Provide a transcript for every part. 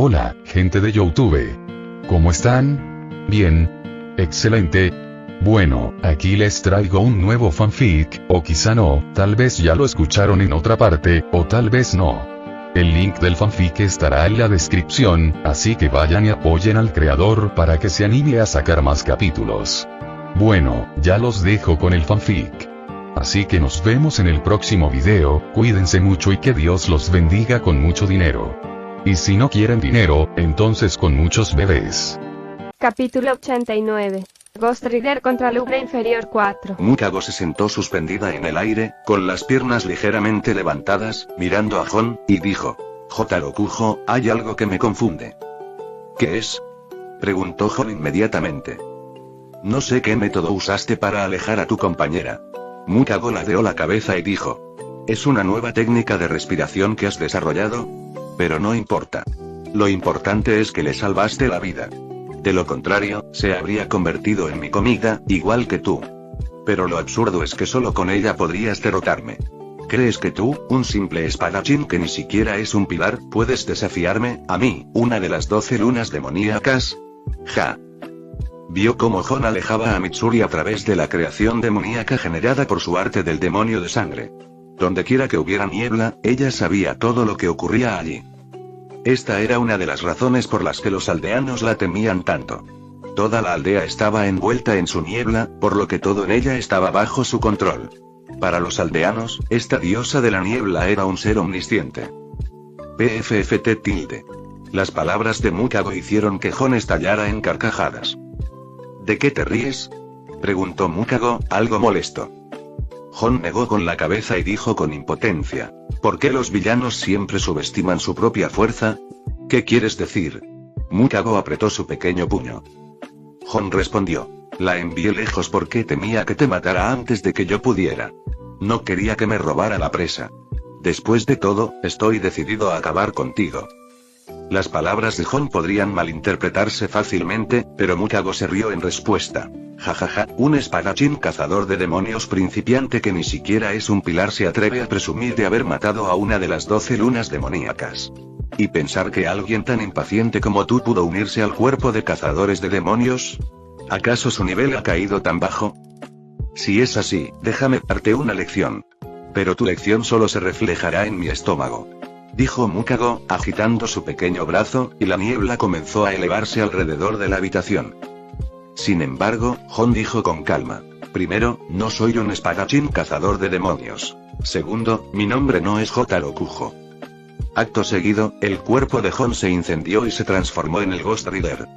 Hola, gente de YouTube. ¿Cómo están? Bien. Excelente. Bueno, aquí les traigo un nuevo fanfic, o quizá no, tal vez ya lo escucharon en otra parte, o tal vez no. El link del fanfic estará en la descripción, así que vayan y apoyen al creador para que se anime a sacar más capítulos. Bueno, ya los dejo con el fanfic. Así que nos vemos en el próximo video, cuídense mucho y que Dios los bendiga con mucho dinero. Y si no quieren dinero, entonces con muchos bebés. Capítulo 89. Ghost Rider contra Lubra Inferior 4. Mukago se sentó suspendida en el aire, con las piernas ligeramente levantadas, mirando a Jon, y dijo: Jotaro Kujo, hay algo que me confunde. ¿Qué es? Preguntó Jon inmediatamente. No sé qué método usaste para alejar a tu compañera. Mukago ladeó la cabeza y dijo: ¿Es una nueva técnica de respiración que has desarrollado? Pero no importa. Lo importante es que le salvaste la vida. De lo contrario, se habría convertido en mi comida, igual que tú. Pero lo absurdo es que solo con ella podrías derrotarme. ¿Crees que tú, un simple espadachín que ni siquiera es un pilar, puedes desafiarme, a mí, una de las 12 lunas demoníacas? Ja. Vio cómo Jon alejaba a Mitsuri a través de la creación demoníaca generada por su arte del demonio de sangre. Dondequiera que hubiera niebla, ella sabía todo lo que ocurría allí. Esta era una de las razones por las que los aldeanos la temían tanto. Toda la aldea estaba envuelta en su niebla, por lo que todo en ella estaba bajo su control. Para los aldeanos, esta diosa de la niebla era un ser omnisciente. PFFT. Las palabras de Mukago hicieron que Jon estallara en carcajadas. ¿De qué te ríes? Preguntó Mukago, algo molesto. Jon negó con la cabeza y dijo con impotencia: ¿Por qué los villanos siempre subestiman su propia fuerza? ¿Qué quieres decir? Mukago apretó su pequeño puño. Jon respondió: La envié lejos porque temía que te matara antes de que yo pudiera. No quería que me robara la presa. Después de todo, estoy decidido a acabar contigo. Las palabras de Jon podrían malinterpretarse fácilmente, pero Mukago se rió en respuesta. Jajaja, un espadachín cazador de demonios principiante que ni siquiera es un pilar se atreve a presumir de haber matado a una de las 12 lunas demoníacas. ¿Y pensar que alguien tan impaciente como tú pudo unirse al cuerpo de cazadores de demonios? ¿Acaso su nivel ha caído tan bajo? Si es así, déjame darte una lección. Pero tu lección solo se reflejará en mi estómago. Dijo Mukago, agitando su pequeño brazo, y la niebla comenzó a elevarse alrededor de la habitación. Sin embargo, Jon dijo con calma: Primero, no soy un espadachín cazador de demonios. Segundo, mi nombre no es Jotaro Kujo. Acto seguido, el cuerpo de Jon se incendió y se transformó en el Ghost Rider.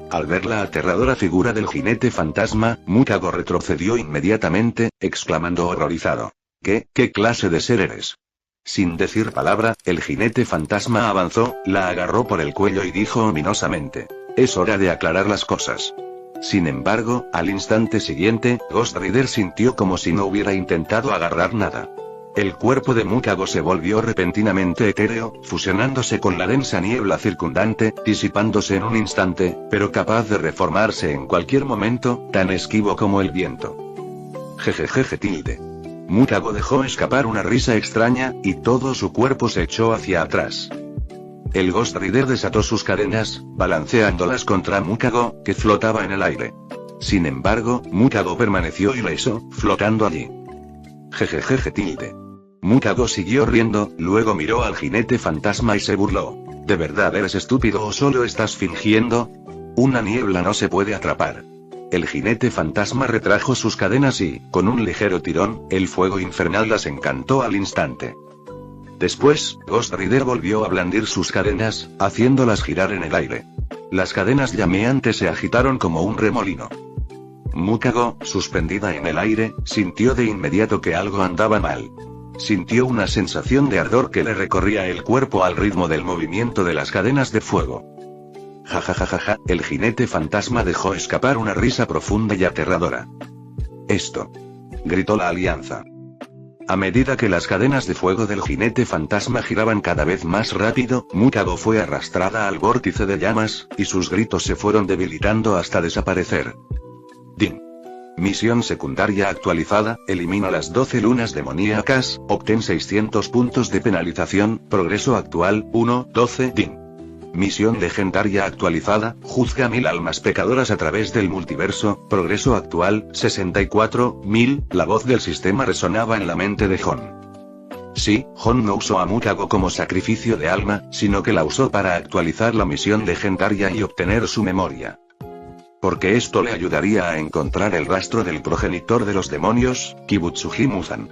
Al ver la aterradora figura del jinete fantasma, Mukago retrocedió inmediatamente, exclamando horrorizado: ¿Qué clase de ser eres? Sin decir palabra, el jinete fantasma avanzó, la agarró por el cuello y dijo ominosamente: Es hora de aclarar las cosas. Sin embargo, al instante siguiente, Ghost Rider sintió como si no hubiera intentado agarrar nada. El cuerpo de Mukago se volvió repentinamente etéreo, fusionándose con la densa niebla circundante, disipándose en un instante, pero capaz de reformarse en cualquier momento, tan esquivo como el viento. Jejeje. Mukago dejó escapar una risa extraña, y todo su cuerpo se echó hacia atrás. El Ghost Rider desató sus cadenas, balanceándolas contra Mukago, que flotaba en el aire. Sin embargo, Mukago permaneció ileso, flotando allí. Jejeje. Mukago siguió riendo, luego miró al jinete fantasma y se burló. ¿De verdad eres estúpido o solo estás fingiendo? Una niebla no se puede atrapar. El jinete fantasma retrajo sus cadenas y, con un ligero tirón, el fuego infernal las encantó al instante. Después, Ghost Rider volvió a blandir sus cadenas, haciéndolas girar en el aire. Las cadenas llameantes se agitaron como un remolino. Mukago, suspendida en el aire, sintió de inmediato que algo andaba mal. Sintió una sensación de ardor que le recorría el cuerpo al ritmo del movimiento de las cadenas de fuego. Jajajaja, el jinete fantasma dejó escapar una risa profunda y aterradora. Esto, gritó la alianza. A medida que las cadenas de fuego del jinete fantasma giraban cada vez más rápido, Mukago fue arrastrada al vórtice de llamas, y sus gritos se fueron debilitando hasta desaparecer. Din. Misión secundaria actualizada: elimina las 12 lunas demoníacas, obtén 600 puntos de penalización, progreso actual, 1, 12 DIN. Misión de Gentaria actualizada, juzga 1000 almas pecadoras a través del multiverso, progreso actual, 64.000, la voz del sistema resonaba en la mente de Jon. Sí, Jon no usó a Mukago como sacrificio de alma, sino que la usó para actualizar la misión de Gentaria y obtener su memoria. Porque esto le ayudaría a encontrar el rastro del progenitor de los demonios, Kibutsuji Muzan.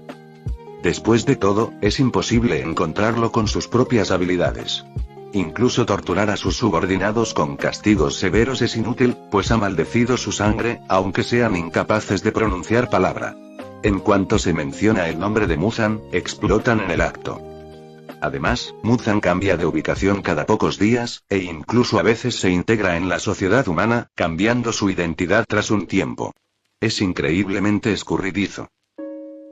Después de todo, es imposible encontrarlo con sus propias habilidades. Incluso torturar a sus subordinados con castigos severos es inútil, pues ha maldecido su sangre, aunque sean incapaces de pronunciar palabra. En cuanto se menciona el nombre de Muzan, explotan en el acto. Además, Muzan cambia de ubicación cada pocos días, e incluso a veces se integra en la sociedad humana, cambiando su identidad tras un tiempo. Es increíblemente escurridizo.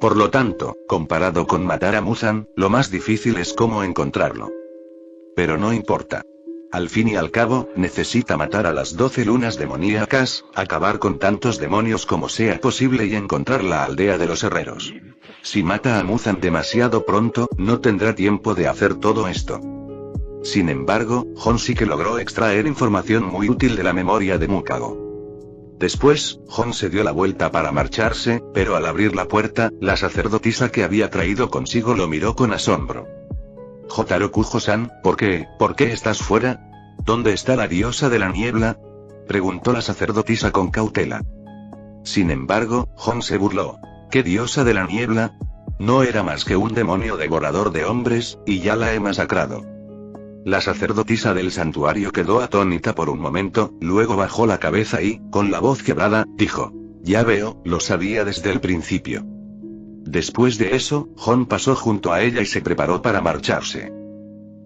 Por lo tanto, comparado con matar a Muzan, lo más difícil es cómo encontrarlo. Pero no importa. Al fin y al cabo, necesita matar a las 12 lunas demoníacas, acabar con tantos demonios como sea posible y encontrar la aldea de los herreros. Si mata a Muzan demasiado pronto, no tendrá tiempo de hacer todo esto. Sin embargo, Jon sí que logró extraer información muy útil de la memoria de Mukago. Después, Jon se dio la vuelta para marcharse, pero al abrir la puerta, la sacerdotisa que había traído consigo lo miró con asombro. Jotaro Kujo-san, ¿por qué estás fuera? ¿Dónde está la diosa de la niebla? Preguntó la sacerdotisa con cautela. Sin embargo, Jon se burló. ¿Qué diosa de la niebla? No era más que un demonio devorador de hombres, y ya la he masacrado. La sacerdotisa del santuario quedó atónita por un momento, luego bajó la cabeza y, con la voz quebrada, dijo: Ya veo, lo sabía desde el principio. Después de eso, Jon pasó junto a ella y se preparó para marcharse.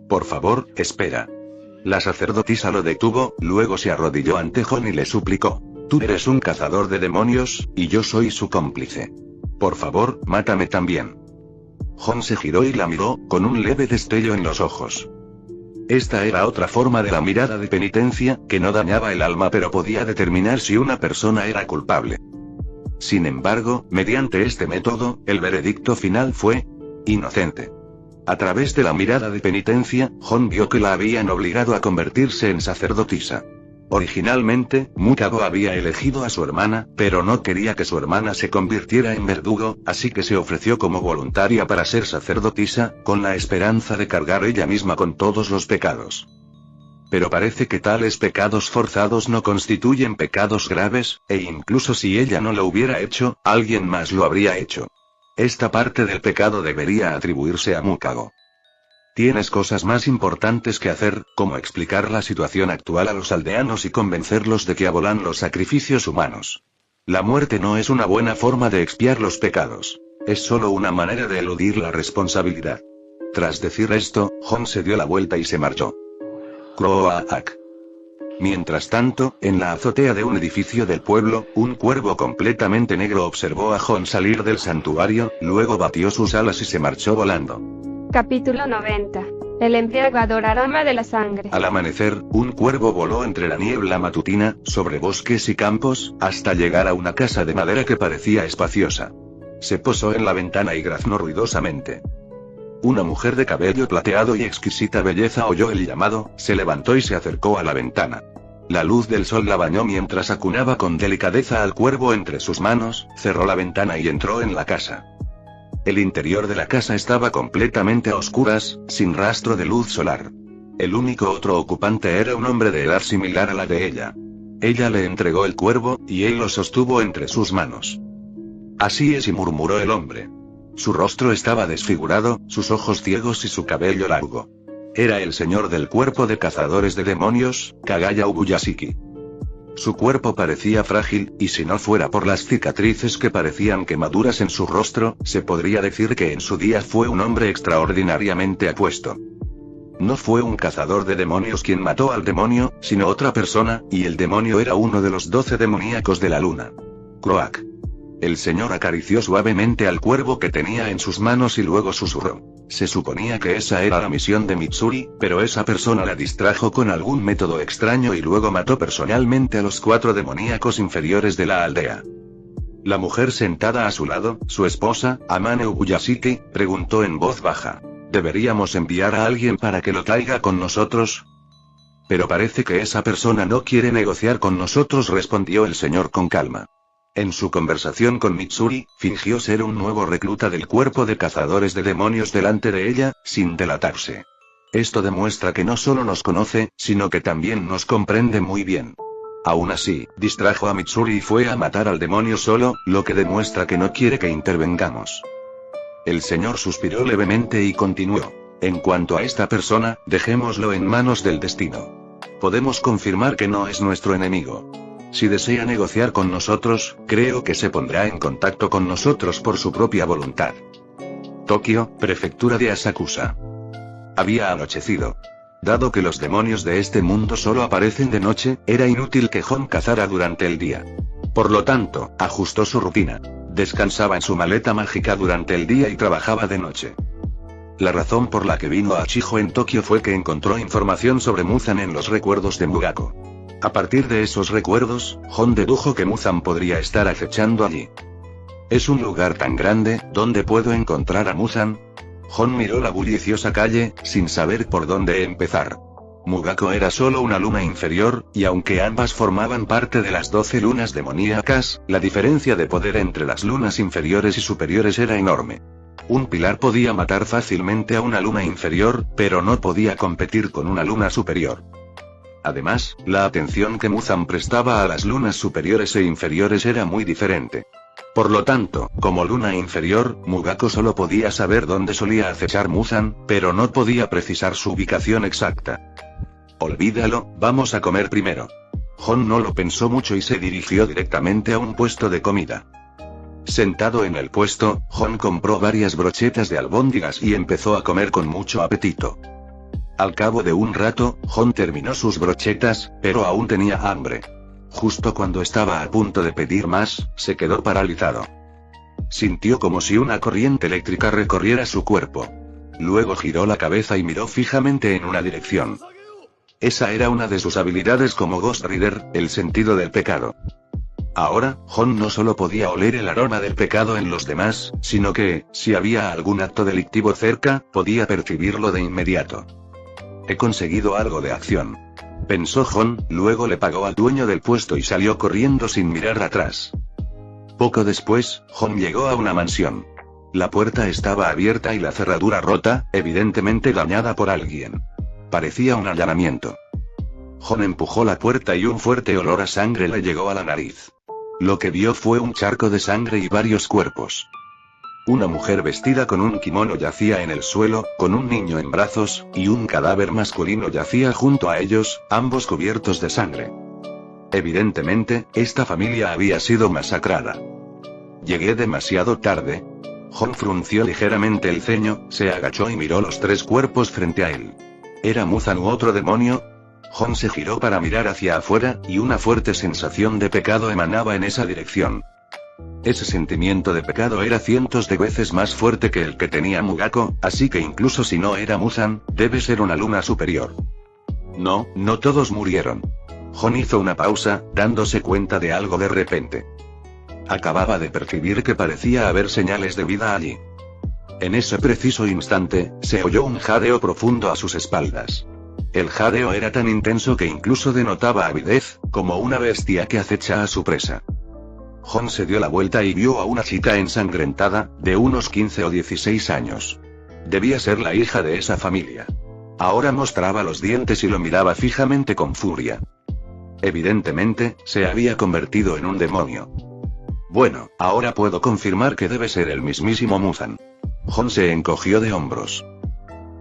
Por favor, espera. La sacerdotisa lo detuvo, luego se arrodilló ante Jon y le suplicó: Tú eres un cazador de demonios, y yo soy su cómplice. Por favor, mátame también. Jon se giró y la miró, con un leve destello en los ojos. Esta era otra forma de la mirada de penitencia, que no dañaba el alma pero podía determinar si una persona era culpable. Sin embargo, mediante este método, el veredicto final fue: inocente. A través de la mirada de penitencia, Jon vio que la habían obligado a convertirse en sacerdotisa. Originalmente, Mukago había elegido a su hermana, pero no quería que su hermana se convirtiera en verdugo, así que se ofreció como voluntaria para ser sacerdotisa, con la esperanza de cargar ella misma con todos los pecados. Pero parece que tales pecados forzados no constituyen pecados graves, e incluso si ella no lo hubiera hecho, alguien más lo habría hecho. Esta parte del pecado debería atribuirse a Mukago. Tienes cosas más importantes que hacer, como explicar la situación actual a los aldeanos y convencerlos de que abolan los sacrificios humanos. La muerte no es una buena forma de expiar los pecados. Es solo una manera de eludir la responsabilidad. Tras decir esto, Jon se dio la vuelta y se marchó. Croak. Mientras tanto, en la azotea de un edificio del pueblo, un cuervo completamente negro observó a Jon salir del santuario, luego batió sus alas y se marchó volando. Capítulo 90. El embriagador aroma de la sangre. Al amanecer, un cuervo voló entre la niebla matutina, sobre bosques y campos, hasta llegar a una casa de madera que parecía espaciosa. Se posó en la ventana y graznó ruidosamente. Una mujer de cabello plateado y exquisita belleza oyó el llamado, se levantó y se acercó a la ventana. La luz del sol la bañó mientras acunaba con delicadeza al cuervo entre sus manos, cerró la ventana y entró en la casa. El interior de la casa estaba completamente a oscuras, sin rastro de luz solar. El único otro ocupante era un hombre de edad similar a la de ella. Ella le entregó el cuervo, y él lo sostuvo entre sus manos. Así es, y murmuró el hombre. Su rostro estaba desfigurado, sus ojos ciegos y su cabello largo. Era el señor del cuerpo de cazadores de demonios, Kagaya Ubuyashiki. Su cuerpo parecía frágil, y si no fuera por las cicatrices que parecían quemaduras en su rostro, se podría decir que en su día fue un hombre extraordinariamente apuesto. No fue un cazador de demonios quien mató al demonio, sino otra persona, y el demonio era uno de los 12 demoníacos de la luna. Croak. El señor acarició suavemente al cuervo que tenía en sus manos y luego susurró. Se suponía que esa era la misión de Mitsuri, pero esa persona la distrajo con algún método extraño y luego mató personalmente a los 4 demoníacos inferiores de la aldea. La mujer sentada a su lado, su esposa, Amane Ubuyashiki, preguntó en voz baja. ¿Deberíamos enviar a alguien para que lo traiga con nosotros? Pero parece que esa persona no quiere negociar con nosotros, respondió el señor con calma. En su conversación con Mitsuri, fingió ser un nuevo recluta del cuerpo de cazadores de demonios delante de ella, sin delatarse. Esto demuestra que no solo nos conoce, sino que también nos comprende muy bien. Aún así, distrajo a Mitsuri y fue a matar al demonio solo, lo que demuestra que no quiere que intervengamos. El señor suspiró levemente y continuó. En cuanto a esta persona, dejémoslo en manos del destino. Podemos confirmar que no es nuestro enemigo. Si desea negociar con nosotros, creo que se pondrá en contacto con nosotros por su propia voluntad. Tokio, prefectura de Asakusa. Había anochecido. Dado que los demonios de este mundo solo aparecen de noche, era inútil que Hon cazara durante el día. Por lo tanto, ajustó su rutina. Descansaba en su maleta mágica durante el día y trabajaba de noche. La razón por la que vino a Chijo en Tokio fue que encontró información sobre Muzan en los recuerdos de Mugako. A partir de esos recuerdos, Hon dedujo que Muzan podría estar acechando allí. ¿Es un lugar tan grande, donde puedo encontrar a Muzan? Hon miró la bulliciosa calle, sin saber por dónde empezar. Mugako era solo una luna inferior, y aunque ambas formaban parte de las 12 lunas demoníacas, la diferencia de poder entre las lunas inferiores y superiores era enorme. Un pilar podía matar fácilmente a una luna inferior, pero no podía competir con una luna superior. Además, la atención que Muzan prestaba a las lunas superiores e inferiores era muy diferente. Por lo tanto, como luna inferior, Mugako solo podía saber dónde solía acechar Muzan, pero no podía precisar su ubicación exacta. Olvídalo, vamos a comer primero. Hon no lo pensó mucho y se dirigió directamente a un puesto de comida. Sentado en el puesto, Hon compró varias brochetas de albóndigas y empezó a comer con mucho apetito. Al cabo de un rato, Hon terminó sus brochetas, pero aún tenía hambre. Justo cuando estaba a punto de pedir más, se quedó paralizado. Sintió como si una corriente eléctrica recorriera su cuerpo. Luego giró la cabeza y miró fijamente en una dirección. Esa era una de sus habilidades como Ghost Rider, el sentido del pecado. Ahora, Hon no solo podía oler el aroma del pecado en los demás, sino que, si había algún acto delictivo cerca, podía percibirlo de inmediato. He conseguido algo de acción, pensó Hon, luego le pagó al dueño del puesto y salió corriendo sin mirar atrás. Poco después, Hon llegó a una mansión. La puerta estaba abierta y la cerradura rota, evidentemente dañada por alguien. Parecía un allanamiento. Hon empujó la puerta y un fuerte olor a sangre le llegó a la nariz. Lo que vio fue un charco de sangre y varios cuerpos. Una mujer vestida con un kimono yacía en el suelo, con un niño en brazos, y un cadáver masculino yacía junto a ellos, ambos cubiertos de sangre. Evidentemente, esta familia había sido masacrada. Llegué demasiado tarde. Hon frunció ligeramente el ceño, se agachó y miró los 3 cuerpos frente a él. ¿Era Muzan u otro demonio? Hon se giró para mirar hacia afuera, y una fuerte sensación de pecado emanaba en esa dirección. Ese sentimiento de pecado era cientos de veces más fuerte que el que tenía Mugako, así que incluso si no era Muzan, debe ser una luna superior. No, no todos murieron. Hon hizo una pausa, dándose cuenta de algo de repente. Acababa de percibir que parecía haber señales de vida allí. En ese preciso instante, se oyó un jadeo profundo a sus espaldas. El jadeo era tan intenso que incluso denotaba avidez, como una bestia que acecha a su presa. Hon se dio la vuelta y vio a una chica ensangrentada, de unos 15 o 16 años. Debía ser la hija de esa familia. Ahora mostraba los dientes y lo miraba fijamente con furia. Evidentemente, se había convertido en un demonio. Bueno, ahora puedo confirmar que debe ser el mismísimo Muzan. Hon se encogió de hombros.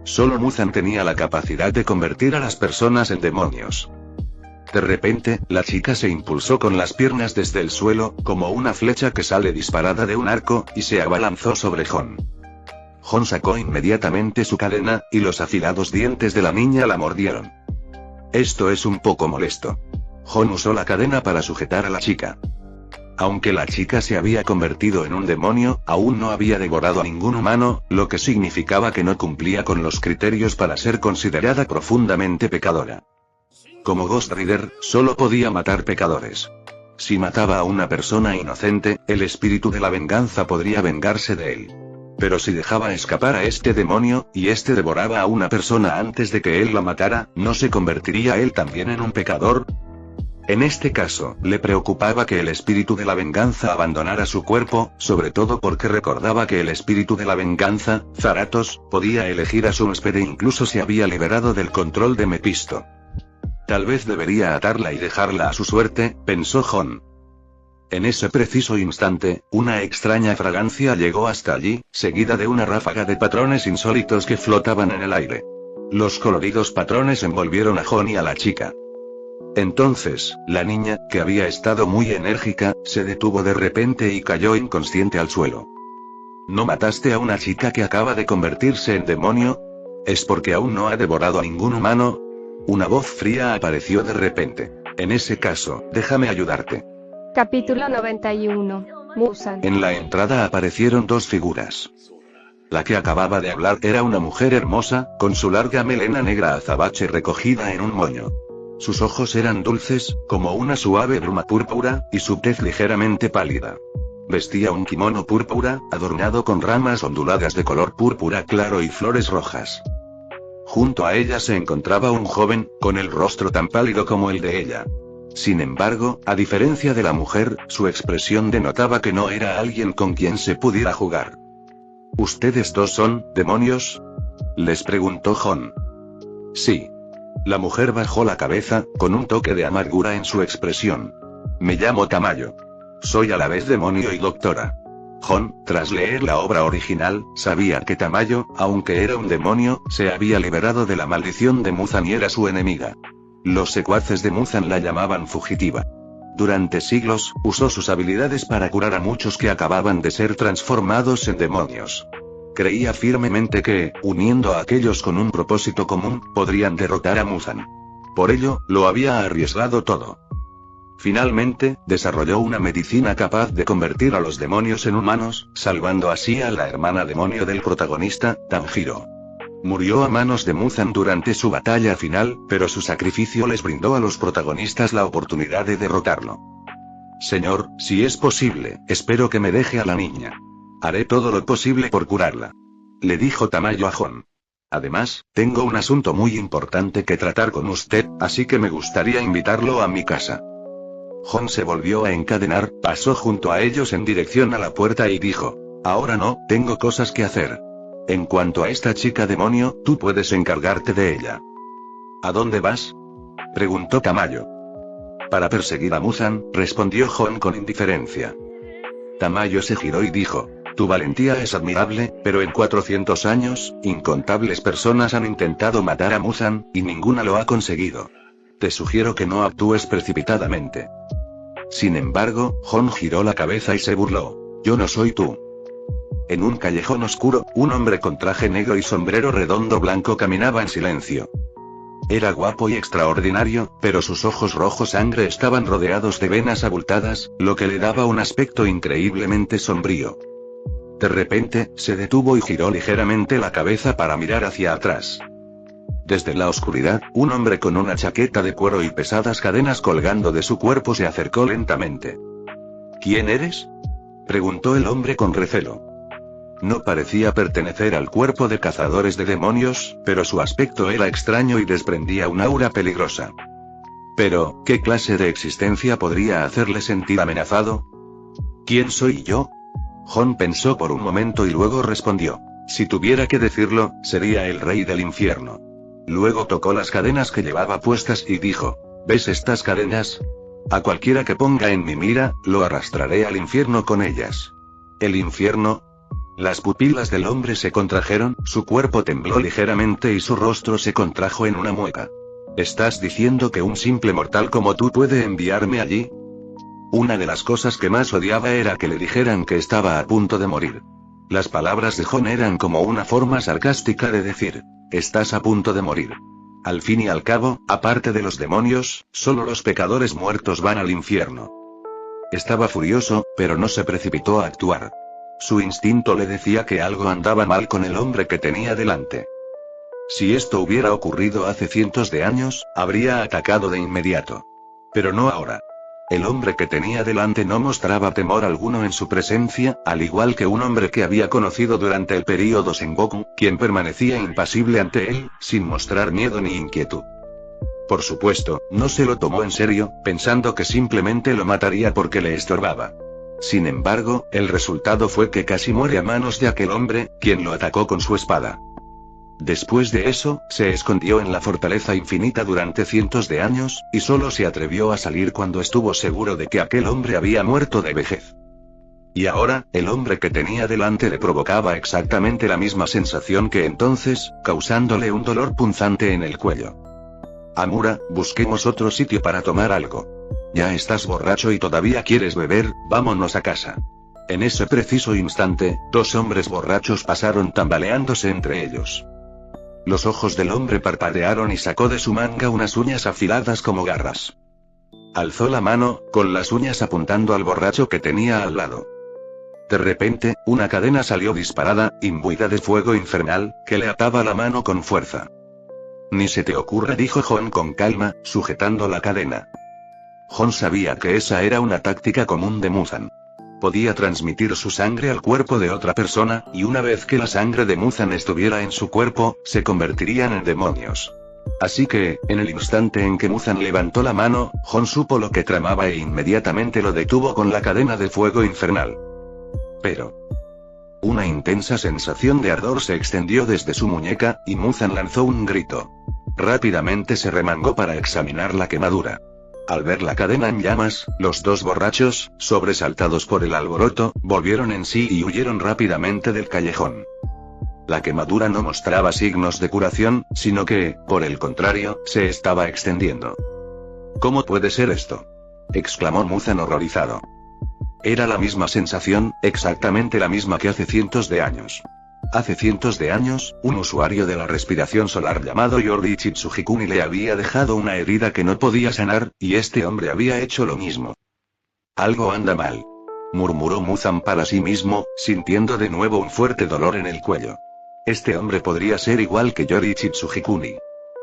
Solo Muzan tenía la capacidad de convertir a las personas en demonios. De repente, la chica se impulsó con las piernas desde el suelo, como una flecha que sale disparada de un arco, y se abalanzó sobre Hon. Hon sacó inmediatamente su cadena, y los afilados dientes de la niña la mordieron. Esto es un poco molesto. Hon usó la cadena para sujetar a la chica. Aunque la chica se había convertido en un demonio, aún no había devorado a ningún humano, lo que significaba que no cumplía con los criterios para ser considerada profundamente pecadora. Como Ghost Rider, solo podía matar pecadores. Si mataba a una persona inocente, el espíritu de la venganza podría vengarse de él. Pero si dejaba escapar a este demonio, y este devoraba a una persona antes de que él la matara, ¿no se convertiría él también en un pecador? En este caso, le preocupaba que el espíritu de la venganza abandonara su cuerpo, sobre todo porque recordaba que el espíritu de la venganza, Zaratos, podía elegir a su huésped e incluso se había liberado del control de Mepisto. Tal vez debería atarla y dejarla a su suerte, pensó Jon. En ese preciso instante, una extraña fragancia llegó hasta allí, seguida de una ráfaga de patrones insólitos que flotaban en el aire. Los coloridos patrones envolvieron a Jon y a la chica. Entonces, la niña, que había estado muy enérgica, se detuvo de repente y cayó inconsciente al suelo. ¿No mataste a una chica que acaba de convertirse en demonio? ¿Es porque aún no ha devorado a ningún humano? Una voz fría apareció de repente. En ese caso, déjame ayudarte. Capítulo 91. Muzan. En la entrada aparecieron dos figuras. La que acababa de hablar era una mujer hermosa, con su larga melena negra azabache recogida en un moño. Sus ojos eran dulces, como una suave bruma púrpura, y su tez ligeramente pálida. Vestía un kimono púrpura, adornado con ramas onduladas de color púrpura claro y flores rojas. Junto a ella se encontraba un joven, con el rostro tan pálido como el de ella. Sin embargo, a diferencia de la mujer, su expresión denotaba que no era alguien con quien se pudiera jugar. ¿Ustedes dos son demonios?, les preguntó Jon. Sí. La mujer bajó la cabeza, con un toque de amargura en su expresión. Me llamo Tamayo. Soy a la vez demonio y doctora. Jon, tras leer la obra original, sabía que Tamayo, aunque era un demonio, se había liberado de la maldición de Muzan y era su enemiga. Los secuaces de Muzan la llamaban fugitiva. Durante siglos, usó sus habilidades para curar a muchos que acababan de ser transformados en demonios. Creía firmemente que, uniendo a aquellos con un propósito común, podrían derrotar a Muzan. Por ello, lo había arriesgado todo. Finalmente, desarrolló una medicina capaz de convertir a los demonios en humanos, salvando así a la hermana demonio del protagonista, Tanjiro. Murió a manos de Muzan durante su batalla final, pero su sacrificio les brindó a los protagonistas la oportunidad de derrotarlo. Señor, si es posible, espero que me deje a la niña. Haré todo lo posible por curarla. Le dijo Tamayo a Jon. Además, tengo un asunto muy importante que tratar con usted, así que me gustaría invitarlo a mi casa. Jon se volvió a encadenar, pasó junto a ellos en dirección a la puerta y dijo: Ahora no, tengo cosas que hacer. En cuanto a esta chica demonio, tú puedes encargarte de ella. ¿A dónde vas?, preguntó Tamayo. Para perseguir a Muzan, respondió Jon con indiferencia. Tamayo se giró y dijo: Tu valentía es admirable, pero en 400 años, incontables personas han intentado matar a Muzan, y ninguna lo ha conseguido. Te sugiero que no actúes precipitadamente. Sin embargo, Jon giró la cabeza y se burló. Yo no soy tú. En un callejón oscuro, un hombre con traje negro y sombrero redondo blanco caminaba en silencio. Era guapo y extraordinario, pero sus ojos rojos sangre estaban rodeados de venas abultadas, lo que le daba un aspecto increíblemente sombrío. De repente, se detuvo y giró ligeramente la cabeza para mirar hacia atrás. Desde la oscuridad, un hombre con una chaqueta de cuero y pesadas cadenas colgando de su cuerpo se acercó lentamente. ¿Quién eres?, preguntó el hombre con recelo. No parecía pertenecer al cuerpo de cazadores de demonios, pero su aspecto era extraño y desprendía un aura peligrosa. Pero, ¿qué clase de existencia podría hacerle sentir amenazado? ¿Quién soy yo?, Jon pensó por un momento y luego respondió. Si tuviera que decirlo, sería el rey del infierno. Luego tocó las cadenas que llevaba puestas y dijo: ¿Ves estas cadenas? A cualquiera que ponga en mi mira, lo arrastraré al infierno con ellas. ¿El infierno? Las pupilas del hombre se contrajeron, su cuerpo tembló ligeramente y su rostro se contrajo en una mueca. ¿Estás diciendo que un simple mortal como tú puede enviarme allí? Una de las cosas que más odiaba era que le dijeran que estaba a punto de morir. Las palabras de Jon eran como una forma sarcástica de decir: estás a punto de morir. Al fin y al cabo, aparte de los demonios, solo los pecadores muertos van al infierno. Estaba furioso, pero no se precipitó a actuar. Su instinto le decía que algo andaba mal con el hombre que tenía delante. Si esto hubiera ocurrido hace cientos de años, habría atacado de inmediato. Pero no ahora. El hombre que tenía delante no mostraba temor alguno en su presencia, al igual que un hombre que había conocido durante el período Sengoku, quien permanecía impasible ante él, sin mostrar miedo ni inquietud. Por supuesto, no se lo tomó en serio, pensando que simplemente lo mataría porque le estorbaba. Sin embargo, el resultado fue que casi muere a manos de aquel hombre, quien lo atacó con su espada. Después de eso, se escondió en la fortaleza infinita durante cientos de años, y solo se atrevió a salir cuando estuvo seguro de que aquel hombre había muerto de vejez. Y ahora, el hombre que tenía delante le provocaba exactamente la misma sensación que entonces, causándole un dolor punzante en el cuello. Amura, busquemos otro sitio para tomar algo. Ya estás borracho y todavía quieres beber, vámonos a casa. En ese preciso instante, dos hombres borrachos pasaron tambaleándose entre ellos. Los ojos del hombre parpadearon y sacó de su manga unas uñas afiladas como garras. Alzó la mano, con las uñas apuntando al borracho que tenía al lado. De repente, una cadena salió disparada, imbuida de fuego infernal, que le ataba la mano con fuerza. Ni se te ocurra, dijo Jon con calma, sujetando la cadena. Jon sabía que esa era una táctica común de Muzan. Podía transmitir su sangre al cuerpo de otra persona, y una vez que la sangre de Muzan estuviera en su cuerpo, se convertirían en demonios. Así que, en el instante en que Muzan levantó la mano, Jon supo lo que tramaba e inmediatamente lo detuvo con la cadena de fuego infernal. Pero una intensa sensación de ardor se extendió desde su muñeca, y Muzan lanzó un grito. Rápidamente se remangó para examinar la quemadura. Al ver la cadena en llamas, los dos borrachos, sobresaltados por el alboroto, volvieron en sí y huyeron rápidamente del callejón. La quemadura no mostraba signos de curación, sino que, por el contrario, se estaba extendiendo. ¿Cómo puede ser esto?, exclamó Muzan horrorizado. Era la misma sensación, exactamente la misma que hace cientos de años. Hace cientos de años, un usuario de la respiración solar llamado Yoriichi Tsujikuni le había dejado una herida que no podía sanar, y este hombre había hecho lo mismo. Algo anda mal, murmuró Muzan para sí mismo, sintiendo de nuevo un fuerte dolor en el cuello. Este hombre podría ser igual que Yoriichi Tsujikuni.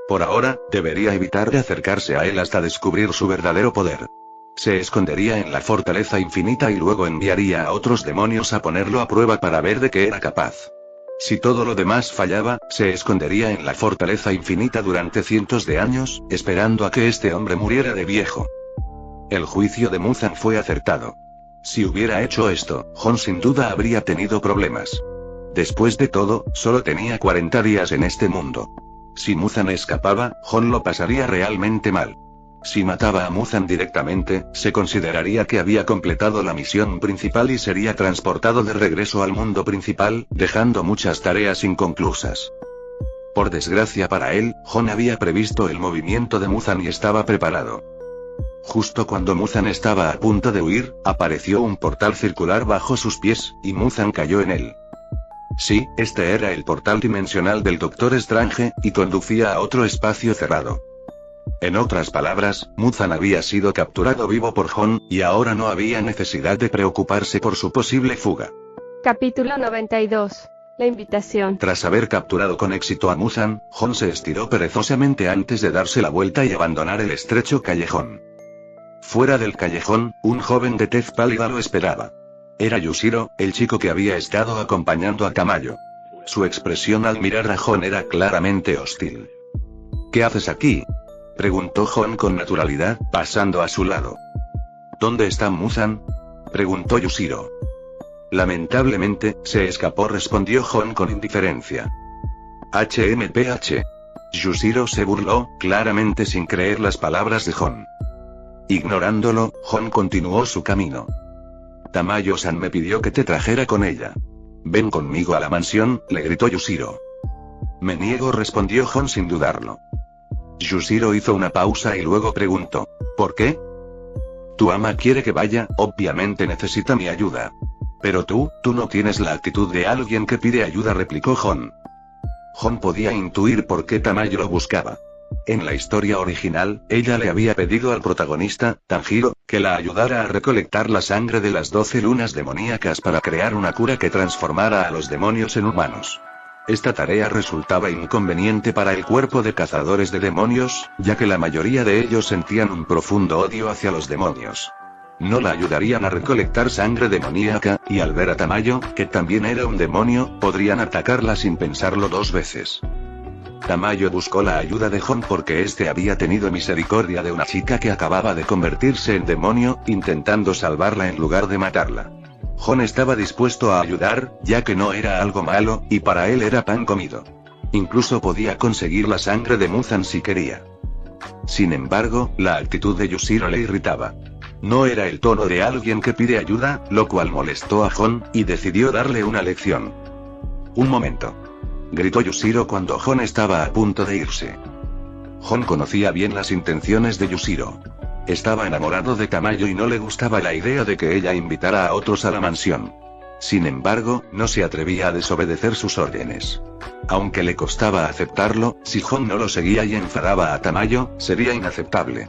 Por ahora, debería evitar de acercarse a él hasta descubrir su verdadero poder. Se escondería en la fortaleza infinita y luego enviaría a otros demonios a ponerlo a prueba para ver de qué era capaz. Si todo lo demás fallaba, se escondería en la fortaleza infinita durante cientos de años, esperando a que este hombre muriera de viejo. El juicio de Muzan fue acertado. Si hubiera hecho esto, Jon sin duda habría tenido problemas. Después de todo, solo tenía 40 días en este mundo. Si Muzan escapaba, Jon lo pasaría realmente mal. Si mataba a Muzan directamente, se consideraría que había completado la misión principal y sería transportado de regreso al mundo principal, dejando muchas tareas inconclusas. Por desgracia para él, Jon había previsto el movimiento de Muzan y estaba preparado. Justo cuando Muzan estaba a punto de huir, apareció un portal circular bajo sus pies, y Muzan cayó en él. Sí, este era el portal dimensional del Doctor Strange, y conducía a otro espacio cerrado. En otras palabras, Muzan había sido capturado vivo por Jon, y ahora no había necesidad de preocuparse por su posible fuga. Capítulo 92. La invitación. Tras haber capturado con éxito a Muzan, Jon se estiró perezosamente antes de darse la vuelta y abandonar el estrecho callejón. Fuera del callejón, un joven de tez pálida lo esperaba. Era Yushiro, el chico que había estado acompañando a Tamayo. Su expresión al mirar a Jon era claramente hostil. ¿Qué haces aquí?, preguntó Jon con naturalidad, pasando a su lado. ¿Dónde está Muzan?, preguntó Yushiro. Lamentablemente, se escapó, respondió Jon con indiferencia. HMPH. Yushiro se burló, claramente sin creer las palabras de Jon. Ignorándolo, Jon continuó su camino. Tamayo-san me pidió que te trajera con ella. Ven conmigo a la mansión, le gritó Yushiro. Me niego, respondió Jon sin dudarlo. Yushiro hizo una pausa y luego preguntó, ¿por qué? Tu ama quiere que vaya, obviamente necesita mi ayuda. Pero tú no tienes la actitud de alguien que pide ayuda, replicó Jon. Jon podía intuir por qué Tamayo lo buscaba. En la historia original, ella le había pedido al protagonista, Tanjiro, que la ayudara a recolectar la sangre de las 12 lunas demoníacas para crear una cura que transformara a los demonios en humanos. Esta tarea resultaba inconveniente para el cuerpo de cazadores de demonios, ya que la mayoría de ellos sentían un profundo odio hacia los demonios. no la ayudarían a recolectar sangre demoníaca, y al ver a Tamayo, que también era un demonio, podrían atacarla sin pensarlo dos veces. Tamayo buscó la ayuda de Hon porque este había tenido misericordia de una chica que acababa de convertirse en demonio, intentando salvarla en lugar de matarla. Hon estaba dispuesto a ayudar, ya que no era algo malo, y para él era pan comido. Incluso podía conseguir la sangre de Muzan si quería. Sin embargo, la actitud de Yushiro le irritaba. No era el tono de alguien que pide ayuda, lo cual molestó a Hon, y decidió darle una lección. Un momento. Gritó Yushiro cuando Hon estaba a punto de irse. Hon conocía bien las intenciones de Yushiro. Estaba enamorado de Tamayo y no le gustaba la idea de que ella invitara a otros a la mansión. Sin embargo, no se atrevía a desobedecer sus órdenes. Aunque le costaba aceptarlo, si Hon no lo seguía y enfadaba a Tamayo, sería inaceptable.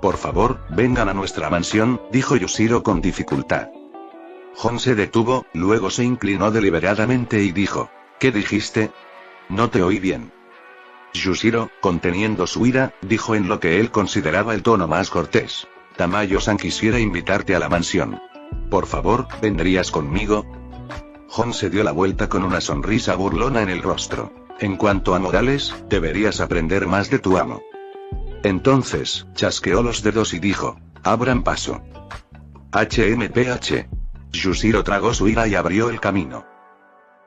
Por favor, vengan a nuestra mansión, dijo Yushiro con dificultad. Hon se detuvo, luego se inclinó deliberadamente y dijo: ¿Qué dijiste? No te oí bien. Yushiro, conteniendo su ira, dijo en lo que él consideraba el tono más cortés: Tamayo-san quisiera invitarte a la mansión. Por favor, ¿vendrías conmigo? Hon se dio la vuelta con una sonrisa burlona en el rostro. En cuanto a modales, deberías aprender más de tu amo. Entonces, chasqueó los dedos y dijo: abran paso. HMPH. Yushiro tragó su ira y abrió el camino.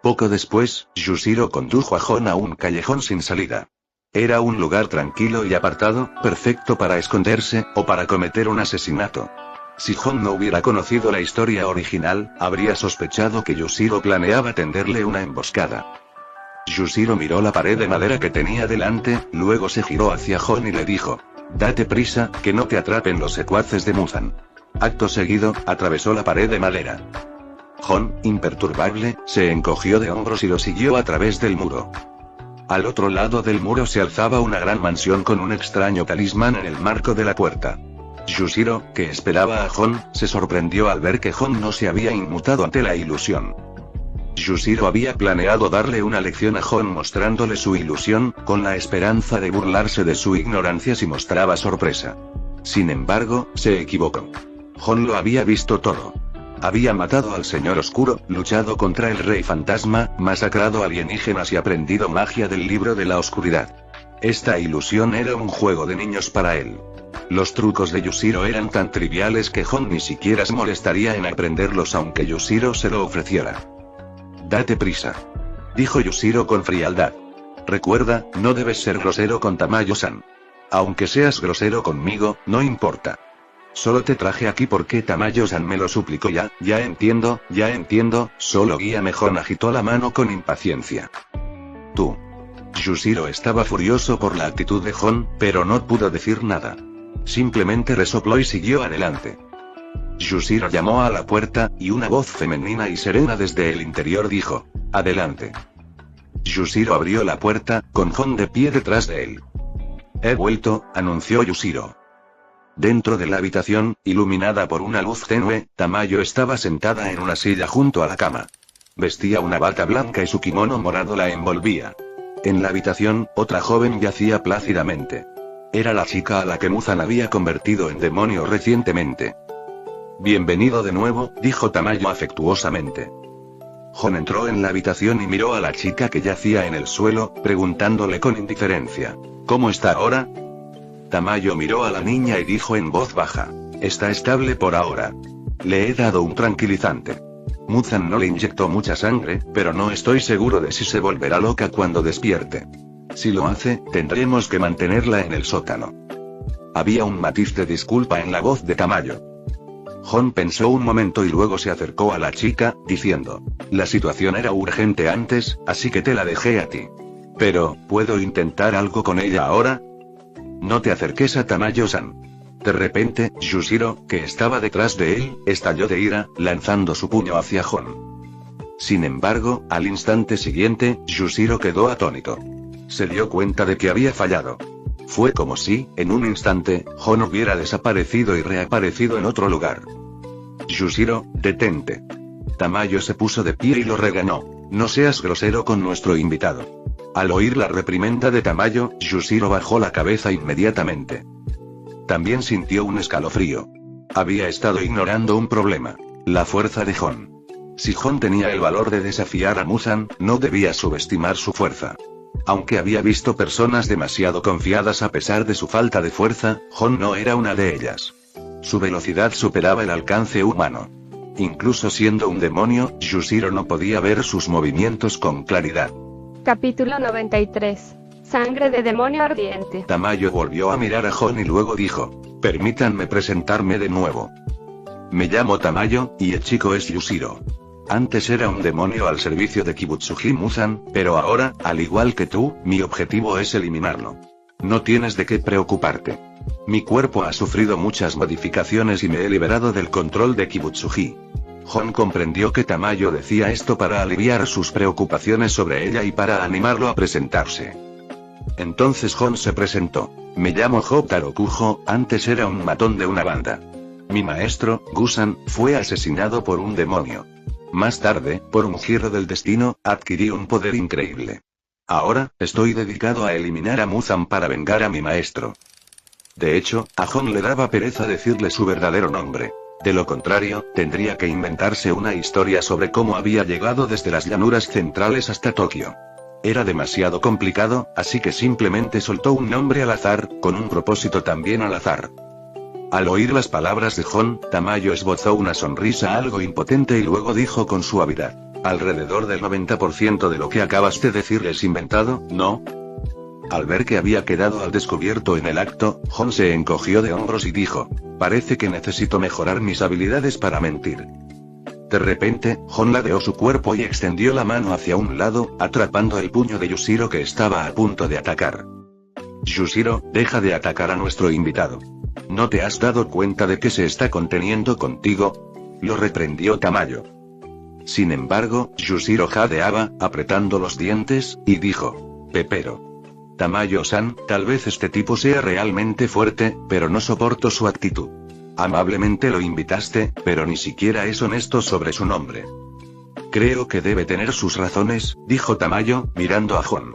Poco después, Yushiro condujo a Hon a un callejón sin salida. Era un lugar tranquilo y apartado, perfecto para esconderse, o para cometer un asesinato. Si Hon no hubiera conocido la historia original, habría sospechado que Yushiro planeaba tenderle una emboscada. Yushiro miró la pared de madera que tenía delante, luego se giró hacia Hon y le dijo: date prisa, que no te atrapen los secuaces de Muzan. Acto seguido, atravesó la pared de madera. Hon, imperturbable, se encogió de hombros y lo siguió a través del muro. Al otro lado del muro se alzaba una gran mansión con un extraño talismán en el marco de la puerta. Yushiro, que esperaba a Hon, se sorprendió al ver que Hon no se había inmutado ante la ilusión. Yushiro había planeado darle una lección a Hon mostrándole su ilusión, con la esperanza de burlarse de su ignorancia si mostraba sorpresa. Sin embargo, se equivocó. Hon lo había visto todo. Había matado al Señor Oscuro, luchado contra el Rey Fantasma, masacrado alienígenas y aprendido magia del Libro de la Oscuridad. Esta ilusión era un juego de niños para él. Los trucos de Yushiro eran tan triviales que Hon ni siquiera se molestaría en aprenderlos aunque Yushiro se lo ofreciera. Date prisa. Dijo Yushiro con frialdad. Recuerda, no debes ser grosero con Tamayo-san. Aunque seas grosero conmigo, no importa. Solo te traje aquí porque Tamayo-san me lo suplicó. Ya entiendo, solo guíame. Hon agitó la mano con impaciencia. Tú. Yushiro estaba furioso por la actitud de Hon, pero no pudo decir nada. Simplemente resopló y siguió adelante. Yushiro llamó a la puerta, y una voz femenina y serena desde el interior dijo: adelante. Yushiro abrió la puerta, con Hon de pie detrás de él. He vuelto, anunció Yushiro. Dentro de la habitación, iluminada por una luz tenue, Tamayo estaba sentada en una silla junto a la cama. Vestía una bata blanca y su kimono morado la envolvía. En la habitación, otra joven yacía plácidamente. Era la chica a la que Muzan había convertido en demonio recientemente. Bienvenido de nuevo, dijo Tamayo afectuosamente. Hon entró en la habitación y miró a la chica que yacía en el suelo, preguntándole con indiferencia: ¿cómo está ahora? Tamayo miró a la niña y dijo en voz baja: está estable por ahora. Le he dado un tranquilizante. Muzan no le inyectó mucha sangre, pero no estoy seguro de si se volverá loca cuando despierte. Si lo hace, tendremos que mantenerla en el sótano. Había un matiz de disculpa en la voz de Tamayo. Hon pensó un momento y luego se acercó a la chica, diciendo: la situación era urgente antes, así que te la dejé a ti. Pero, ¿puedo intentar algo con ella ahora? No te acerques a Tamayo-san. De repente, Yushiro, que estaba detrás de él, estalló de ira, lanzando su puño hacia Hon. Sin embargo, al instante siguiente, Yushiro quedó atónito. Se dio cuenta de que había fallado. Fue como si, en un instante, Hon hubiera desaparecido y reaparecido en otro lugar. Yushiro, detente. Tamayo se puso de pie y lo regañó: no seas grosero con nuestro invitado. Al oír la reprimenda de Tamayo, Yushiro bajó la cabeza inmediatamente. También sintió un escalofrío. Había estado ignorando un problema. La fuerza de Hon. Si Hon tenía el valor de desafiar a Muzan, no debía subestimar su fuerza. Aunque había visto personas demasiado confiadas a pesar de su falta de fuerza, Hon no era una de ellas. Su velocidad superaba el alcance humano. Incluso siendo un demonio, Yushiro no podía ver sus movimientos con claridad. Capítulo 93. Sangre de demonio ardiente. Tamayo volvió a mirar a Hon y luego dijo: permítanme presentarme de nuevo. Me llamo Tamayo, y el chico es Yushiro. Antes era un demonio al servicio de Kibutsuji Muzan, pero ahora, al igual que tú, mi objetivo es eliminarlo. No tienes de qué preocuparte. Mi cuerpo ha sufrido muchas modificaciones y me he liberado del control de Kibutsuji. Hon comprendió que Tamayo decía esto para aliviar sus preocupaciones sobre ella y para animarlo a presentarse. Entonces Hon se presentó. Me llamo Houtaro Kujo, antes era un matón de una banda. Mi maestro, Gusan, fue asesinado por un demonio. Más tarde, por un giro del destino, adquirí un poder increíble. Ahora, estoy dedicado a eliminar a Muzan para vengar a mi maestro. De hecho, a Hon le daba pereza decirle su verdadero nombre. De lo contrario, tendría que inventarse una historia sobre cómo había llegado desde las llanuras centrales hasta Tokio. Era demasiado complicado, así que simplemente soltó un nombre al azar, con un propósito también al azar. Al oír las palabras de Hon, Tamayo esbozó una sonrisa algo impotente y luego dijo con suavidad: alrededor del 90% de lo que acabas de decir es inventado, ¿no? Al ver que había quedado al descubierto en el acto, Hon se encogió de hombros y dijo: parece que necesito mejorar mis habilidades para mentir. De repente, Hon ladeó su cuerpo y extendió la mano hacia un lado, atrapando el puño de Yushiro que estaba a punto de atacar. Yushiro, deja de atacar a nuestro invitado. ¿No te has dado cuenta de que se está conteniendo contigo? Lo reprendió Tamayo. Sin embargo, Yushiro jadeaba, apretando los dientes, y dijo: Pepero. Tamayo-san, tal vez este tipo sea realmente fuerte, pero no soporto su actitud. Amablemente lo invitaste, pero ni siquiera es honesto sobre su nombre. Creo que debe tener sus razones, dijo Tamayo, mirando a Hon.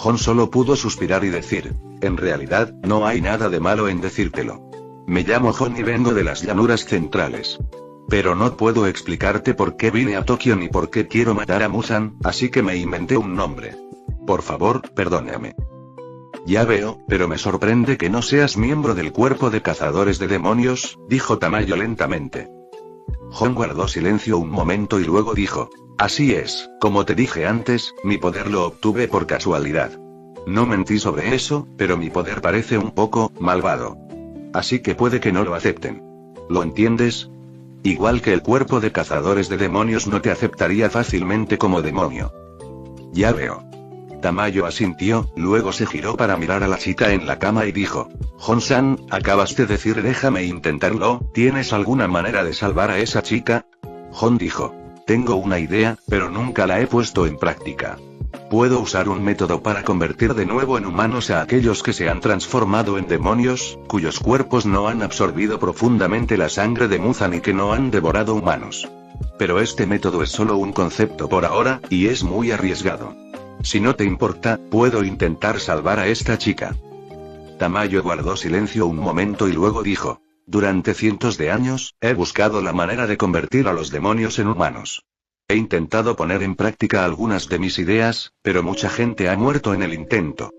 Hon solo pudo suspirar y decir: en realidad, no hay nada de malo en decírtelo. Me llamo Hon y vengo de las llanuras centrales. Pero no puedo explicarte por qué vine a Tokio ni por qué quiero matar a Muzan, así que me inventé un nombre. Por favor, perdóname. Ya veo, pero me sorprende que no seas miembro del cuerpo de cazadores de demonios, dijo Tamayo lentamente. Hon guardó silencio un momento y luego dijo: así es, como te dije antes, mi poder lo obtuve por casualidad. No mentí sobre eso, pero mi poder parece un poco malvado. Así que puede que no lo acepten. ¿Lo entiendes? Igual que el cuerpo de cazadores de demonios no te aceptaría fácilmente como demonio. Ya veo. Tamayo asintió, luego se giró para mirar a la chica en la cama y dijo: Hon-san, acabas de decir déjame intentarlo, ¿tienes alguna manera de salvar a esa chica? Hon dijo: tengo una idea, pero nunca la he puesto en práctica. Puedo usar un método para convertir de nuevo en humanos a aquellos que se han transformado en demonios, cuyos cuerpos no han absorbido profundamente la sangre de Muzan y que no han devorado humanos. Pero este método es solo un concepto por ahora, y es muy arriesgado. Si no te importa, puedo intentar salvar a esta chica. Tamayo guardó silencio un momento y luego dijo: durante cientos de años, he buscado la manera de convertir a los demonios en humanos. He intentado poner en práctica algunas de mis ideas, pero mucha gente ha muerto en el intento.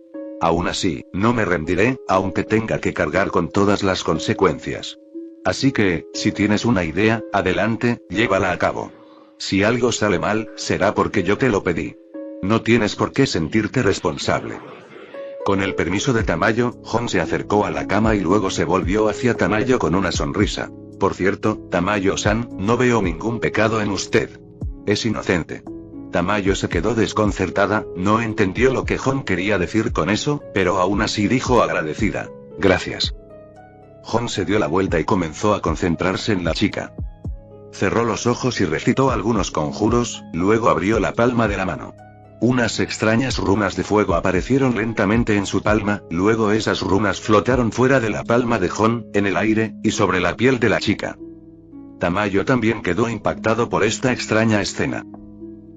Aún así, no me rendiré, aunque tenga que cargar con todas las consecuencias. Así que, si tienes una idea, adelante, llévala a cabo. Si algo sale mal, será porque yo te lo pedí. No tienes por qué sentirte responsable. Con el permiso de Tamayo, Hon se acercó a la cama y luego se volvió hacia Tamayo con una sonrisa. Por cierto, Tamayo-san, no veo ningún pecado en usted. Es inocente. Tamayo se quedó desconcertada, no entendió lo que Hon quería decir con eso, pero aún así dijo agradecida: gracias. Hon se dio la vuelta y comenzó a concentrarse en la chica. Cerró los ojos y recitó algunos conjuros, luego abrió la palma de la mano. Unas extrañas runas de fuego aparecieron lentamente en su palma, luego esas runas flotaron fuera de la palma de Hon, en el aire, y sobre la piel de la chica. Tamayo también quedó impactado por esta extraña escena.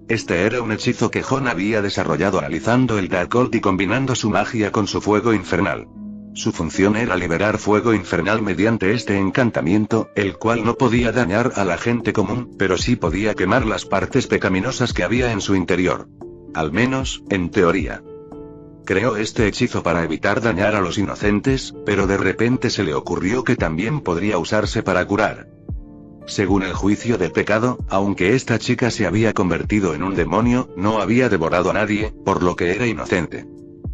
Este era un hechizo que Hon había desarrollado analizando el Darkhold y combinando su magia con su fuego infernal. Su función era liberar fuego infernal mediante este encantamiento, el cual no podía dañar a la gente común, pero sí podía quemar las partes pecaminosas que había en su interior. Al menos, en teoría. Creó este hechizo para evitar dañar a los inocentes, pero de repente se le ocurrió que también podría usarse para curar. Según el juicio del pecado, aunque esta chica se había convertido en un demonio, no había devorado a nadie, por lo que era inocente.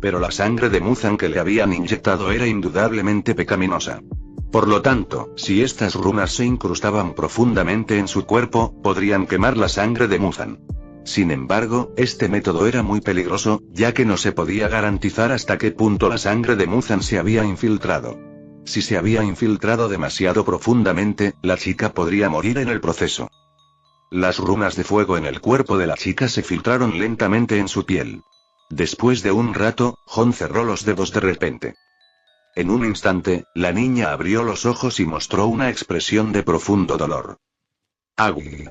Pero la sangre de Muzan que le habían inyectado era indudablemente pecaminosa. Por lo tanto, si estas runas se incrustaban profundamente en su cuerpo, podrían quemar la sangre de Muzan. Sin embargo, este método era muy peligroso, ya que no se podía garantizar hasta qué punto la sangre de Muzan se había infiltrado. Si se había infiltrado demasiado profundamente, la chica podría morir en el proceso. Las runas de fuego en el cuerpo de la chica se filtraron lentamente en su piel. Después de un rato, Jon cerró los dedos de repente. En un instante, la niña abrió los ojos y mostró una expresión de profundo dolor. ¡Agui!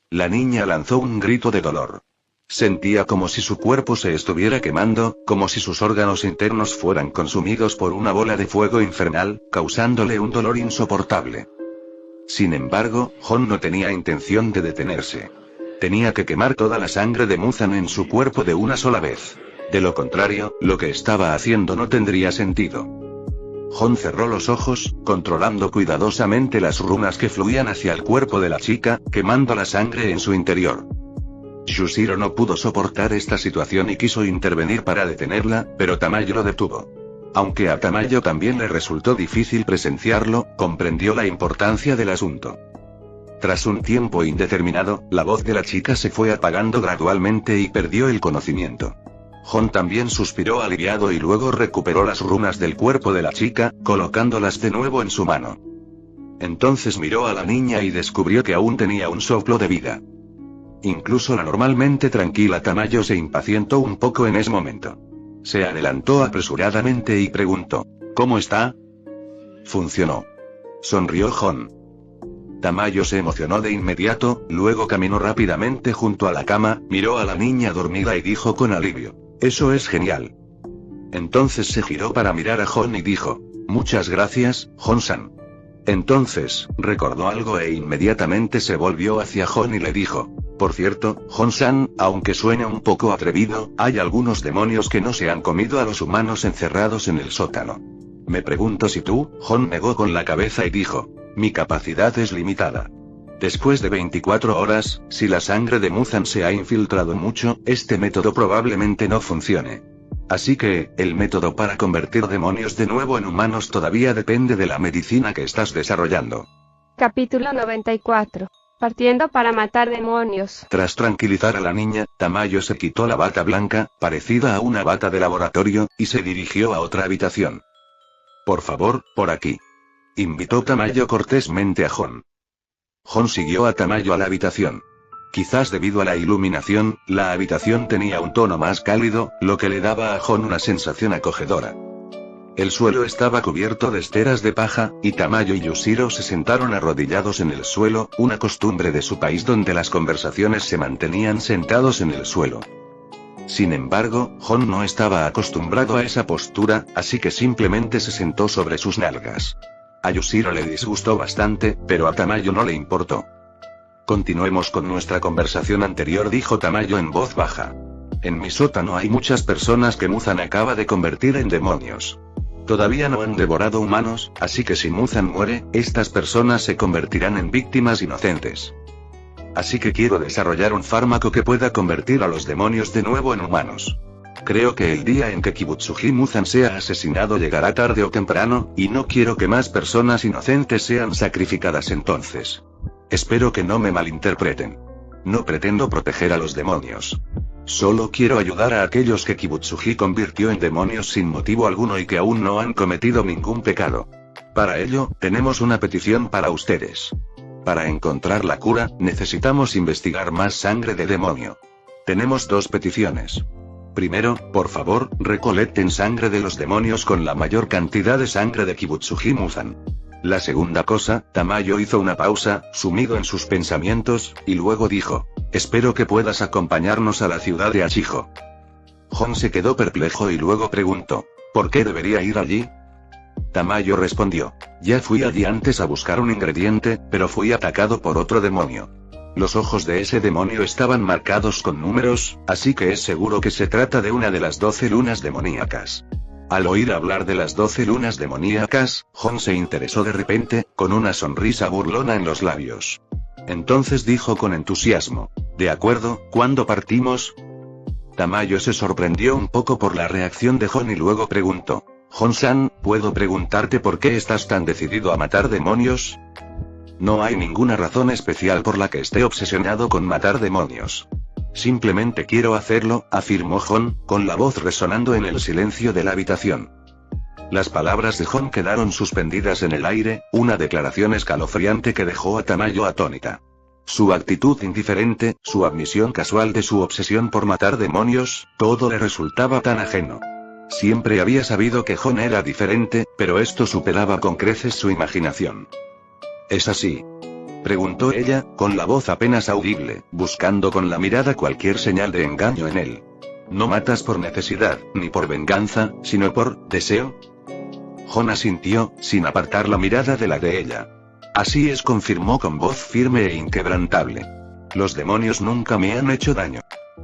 La niña lanzó un grito de dolor. Sentía como si su cuerpo se estuviera quemando, como si sus órganos internos fueran consumidos por una bola de fuego infernal, causándole un dolor insoportable. Sin embargo, Jon no tenía intención de detenerse. Tenía que quemar toda la sangre de Muzan en su cuerpo de una sola vez. De lo contrario, lo que estaba haciendo no tendría sentido. Jon cerró los ojos, controlando cuidadosamente las runas que fluían hacia el cuerpo de la chica, quemando la sangre en su interior. Yushiro no pudo soportar esta situación y quiso intervenir para detenerla, pero Tamayo lo detuvo. Aunque a Tamayo también le resultó difícil presenciarlo, comprendió la importancia del asunto. Tras un tiempo indeterminado, la voz de la chica se fue apagando gradualmente y perdió el conocimiento. Jon también suspiró aliviado y luego recuperó las runas del cuerpo de la chica, colocándolas de nuevo en su mano. Entonces miró a la niña y descubrió que aún tenía un soplo de vida. Incluso la normalmente tranquila Tamayo se impacientó un poco en ese momento. Se adelantó apresuradamente y preguntó: ¿Cómo está? Funcionó. Sonrió Jon. Tamayo se emocionó de inmediato, luego caminó rápidamente junto a la cama, miró a la niña dormida y dijo con alivio: «Eso es genial». Entonces se giró para mirar a Jon y dijo: «Muchas gracias, Jon-san». Entonces, recordó algo e inmediatamente se volvió hacia Jon y le dijo: «Por cierto, Jon-san, aunque suene un poco atrevido, hay algunos demonios que no se han comido a los humanos encerrados en el sótano. Me pregunto si tú». Jon negó con la cabeza y dijo: «Mi capacidad es limitada. Después de 24 horas, si la sangre de Muzan se ha infiltrado mucho, este método probablemente no funcione. Así que, el método para convertir demonios de nuevo en humanos todavía depende de la medicina que estás desarrollando». Capítulo 94. Partiendo para matar demonios. Tras tranquilizar a la niña, Tamayo se quitó la bata blanca, parecida a una bata de laboratorio, y se dirigió a otra habitación. «Por favor, por aquí», invitó Tamayo cortésmente a Jon. Jon siguió a Tamayo a la habitación. Quizás debido a la iluminación, la habitación tenía un tono más cálido, lo que le daba a Jon una sensación acogedora. El suelo estaba cubierto de esteras de paja, y Tamayo y Yushiro se sentaron arrodillados en el suelo, una costumbre de su país donde las conversaciones se mantenían sentados en el suelo. Sin embargo, Jon no estaba acostumbrado a esa postura, así que simplemente se sentó sobre sus nalgas. A Yushiro le disgustó bastante, pero a Tamayo no le importó. «Continuemos con nuestra conversación anterior», dijo Tamayo en voz baja. «En mi sótano hay muchas personas que Muzan acaba de convertir en demonios. Todavía no han devorado humanos, así que si Muzan muere, estas personas se convertirán en víctimas inocentes. Así que quiero desarrollar un fármaco que pueda convertir a los demonios de nuevo en humanos. Creo que el día en que Kibutsuji Muzan sea asesinado llegará tarde o temprano, y no quiero que más personas inocentes sean sacrificadas entonces. Espero que no me malinterpreten. No pretendo proteger a los demonios. Solo quiero ayudar a aquellos que Kibutsuji convirtió en demonios sin motivo alguno y que aún no han cometido ningún pecado. Para ello, tenemos una petición para ustedes. Para encontrar la cura, necesitamos investigar más sangre de demonio. Tenemos dos peticiones. Primero, por favor, recolecten sangre de los demonios con la mayor cantidad de sangre de Kibutsuji Muzan. La segunda cosa», Tamayo hizo una pausa, sumido en sus pensamientos, y luego dijo: «Espero que puedas acompañarnos a la ciudad de Achijo». Jon se quedó perplejo y luego preguntó: «¿Por qué debería ir allí?». Tamayo respondió. Ya fui allí antes a buscar un ingrediente, pero fui atacado por otro demonio. Los ojos de ese demonio estaban marcados con números, así que es seguro que se trata de una de las 12 lunas demoníacas. Al oír hablar de las 12 lunas demoníacas, Jon se interesó de repente, con una sonrisa burlona en los labios. Entonces dijo con entusiasmo. De acuerdo, ¿cuándo partimos? Tamayo se sorprendió un poco por la reacción de Jon y luego preguntó. Jon-san, ¿puedo preguntarte por qué estás tan decidido a matar demonios? No hay ninguna razón especial por la que esté obsesionado con matar demonios. Simplemente quiero hacerlo, afirmó Jon, con la voz resonando en el silencio de la habitación. Las palabras de Jon quedaron suspendidas en el aire, una declaración escalofriante que dejó a Tamayo atónita. Su actitud indiferente, su admisión casual de su obsesión por matar demonios, todo le resultaba tan ajeno. Siempre había sabido que Jon era diferente, pero esto superaba con creces su imaginación. ¿Es así?, preguntó ella, con la voz apenas audible, buscando con la mirada cualquier señal de engaño en él. ¿No matas por necesidad, ni por venganza, sino por deseo? Jon asintió, sin apartar la mirada de la de ella. Así es, confirmó con voz firme e inquebrantable. Los demonios nunca me han hecho daño.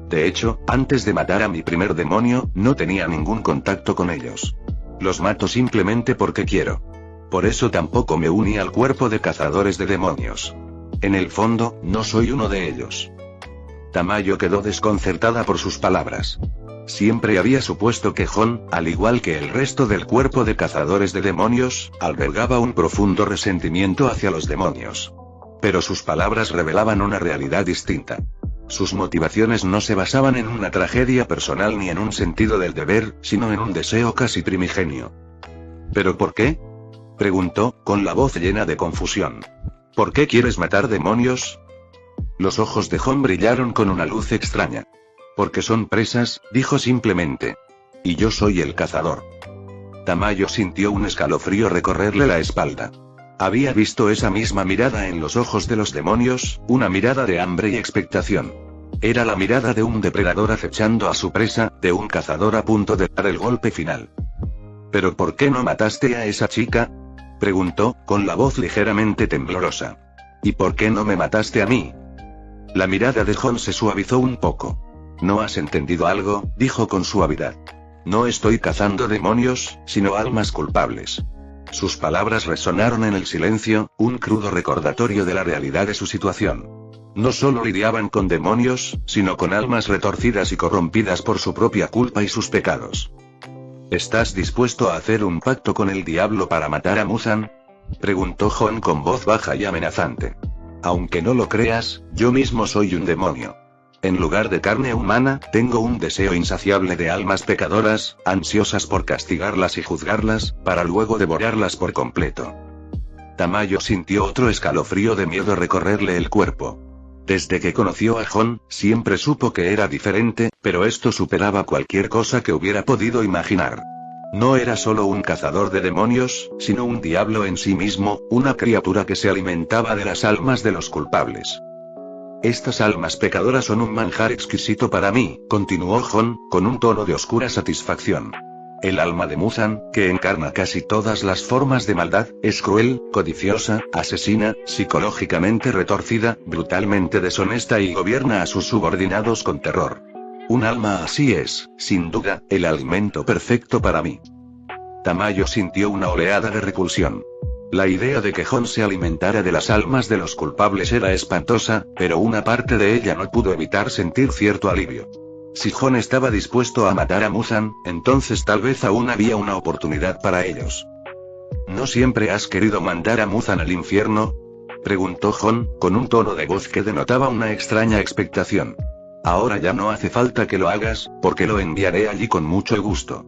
De hecho, antes de matar a mi primer demonio, no tenía ningún contacto con ellos. Los mato simplemente porque quiero. Por eso tampoco me uní al cuerpo de cazadores de demonios. En el fondo, no soy uno de ellos. Tamayo quedó desconcertada por sus palabras. Siempre había supuesto que Jon, al igual que el resto del cuerpo de cazadores de demonios, albergaba un profundo resentimiento hacia los demonios. Pero sus palabras revelaban una realidad distinta. Sus motivaciones no se basaban en una tragedia personal ni en un sentido del deber, sino en un deseo casi primigenio. ¿Pero por qué?, preguntó, con la voz llena de confusión. ¿Por qué quieres matar demonios? Los ojos de Jon brillaron con una luz extraña. Porque son presas, dijo simplemente. Y yo soy el cazador. Tamayo sintió un escalofrío recorrerle la espalda. Había visto esa misma mirada en los ojos de los demonios, una mirada de hambre y expectación. Era la mirada de un depredador acechando a su presa, de un cazador a punto de dar el golpe final. ¿Pero por qué no mataste a esa chica?, preguntó, con la voz ligeramente temblorosa. ¿Y por qué no me mataste a mí? La mirada de Jon se suavizó un poco. ¿No has entendido algo?, dijo con suavidad. No estoy cazando demonios, sino almas culpables. Sus palabras resonaron en el silencio, un crudo recordatorio de la realidad de su situación. No solo lidiaban con demonios, sino con almas retorcidas y corrompidas por su propia culpa y sus pecados. ¿Estás dispuesto a hacer un pacto con el diablo para matar a Muzan?, preguntó Jon con voz baja y amenazante. Aunque no lo creas, yo mismo soy un demonio. En lugar de carne humana, tengo un deseo insaciable de almas pecadoras, ansiosas por castigarlas y juzgarlas, para luego devorarlas por completo. Tamayo sintió otro escalofrío de miedo recorrerle el cuerpo. Desde que conoció a Jon, siempre supo que era diferente, pero esto superaba cualquier cosa que hubiera podido imaginar. No era solo un cazador de demonios, sino un diablo en sí mismo, una criatura que se alimentaba de las almas de los culpables. Estas almas pecadoras son un manjar exquisito para mí, continuó Jon, con un tono de oscura satisfacción. El alma de Muzan, que encarna casi todas las formas de maldad, es cruel, codiciosa, asesina, psicológicamente retorcida, brutalmente deshonesta y gobierna a sus subordinados con terror. Un alma así es, sin duda, el alimento perfecto para mí. Tamayo sintió una oleada de repulsión. La idea de que Jon se alimentara de las almas de los culpables era espantosa, pero una parte de ella no pudo evitar sentir cierto alivio. Si Jon estaba dispuesto a matar a Muzan, entonces tal vez aún había una oportunidad para ellos. ¿No siempre has querido mandar a Muzan al infierno?, preguntó Jon, con un tono de voz que denotaba una extraña expectación. Ahora ya no hace falta que lo hagas, porque lo enviaré allí con mucho gusto.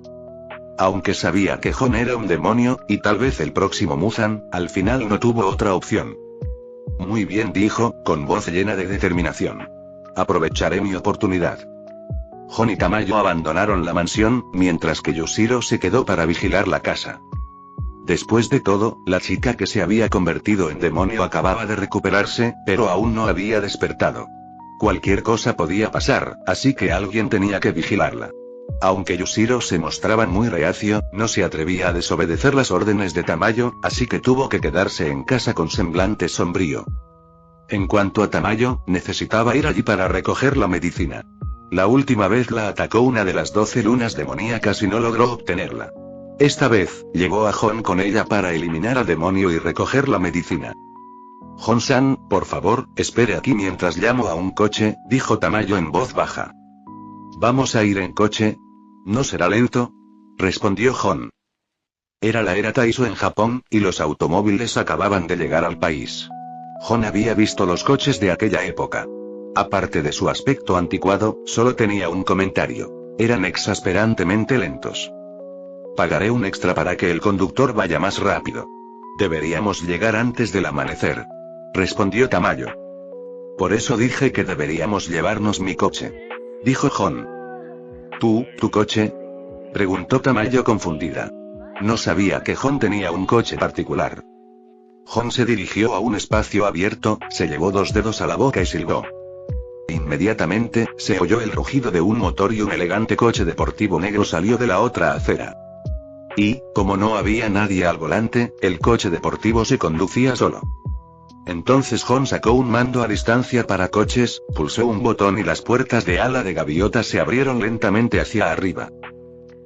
Aunque sabía que Jon era un demonio, y tal vez el próximo Muzan, al final no tuvo otra opción. Muy bien, dijo, con voz llena de determinación. Aprovecharé mi oportunidad. Jon y Tamayo abandonaron la mansión, mientras que Yushiro se quedó para vigilar la casa. Después de todo, la chica que se había convertido en demonio acababa de recuperarse, pero aún no había despertado. Cualquier cosa podía pasar, así que alguien tenía que vigilarla. Aunque Yushiro se mostraba muy reacio, no se atrevía a desobedecer las órdenes de Tamayo, así que tuvo que quedarse en casa con semblante sombrío. En cuanto a Tamayo, necesitaba ir allí para recoger la medicina. La última vez la atacó una de las 12 lunas demoníacas y no logró obtenerla. Esta vez, llegó a Hon con ella para eliminar al demonio y recoger la medicina. Hon-san, por favor, espere aquí mientras llamo a un coche, dijo Tamayo en voz baja. ¿Vamos a ir en coche? ¿No será lento?, respondió Hon. Era la era Taiso en Japón, y los automóviles acababan de llegar al país. Hon había visto los coches de aquella época. Aparte de su aspecto anticuado, solo tenía un comentario: eran exasperantemente lentos. Pagaré un extra para que el conductor vaya más rápido. Deberíamos llegar antes del amanecer, respondió Tamayo. Por eso dije que deberíamos llevarnos mi coche, dijo Hon. ¿Tu coche?, preguntó Tamayo confundida. No sabía que Hon tenía un coche particular. Hon se dirigió a un espacio abierto, se llevó 2 dedos a la boca y silbó. Inmediatamente, se oyó el rugido de un motor y un elegante coche deportivo negro salió de la otra acera. Y, como no había nadie al volante, el coche deportivo se conducía solo. Entonces Hon sacó un mando a distancia para coches, pulsó un botón y las puertas de ala de gaviota se abrieron lentamente hacia arriba.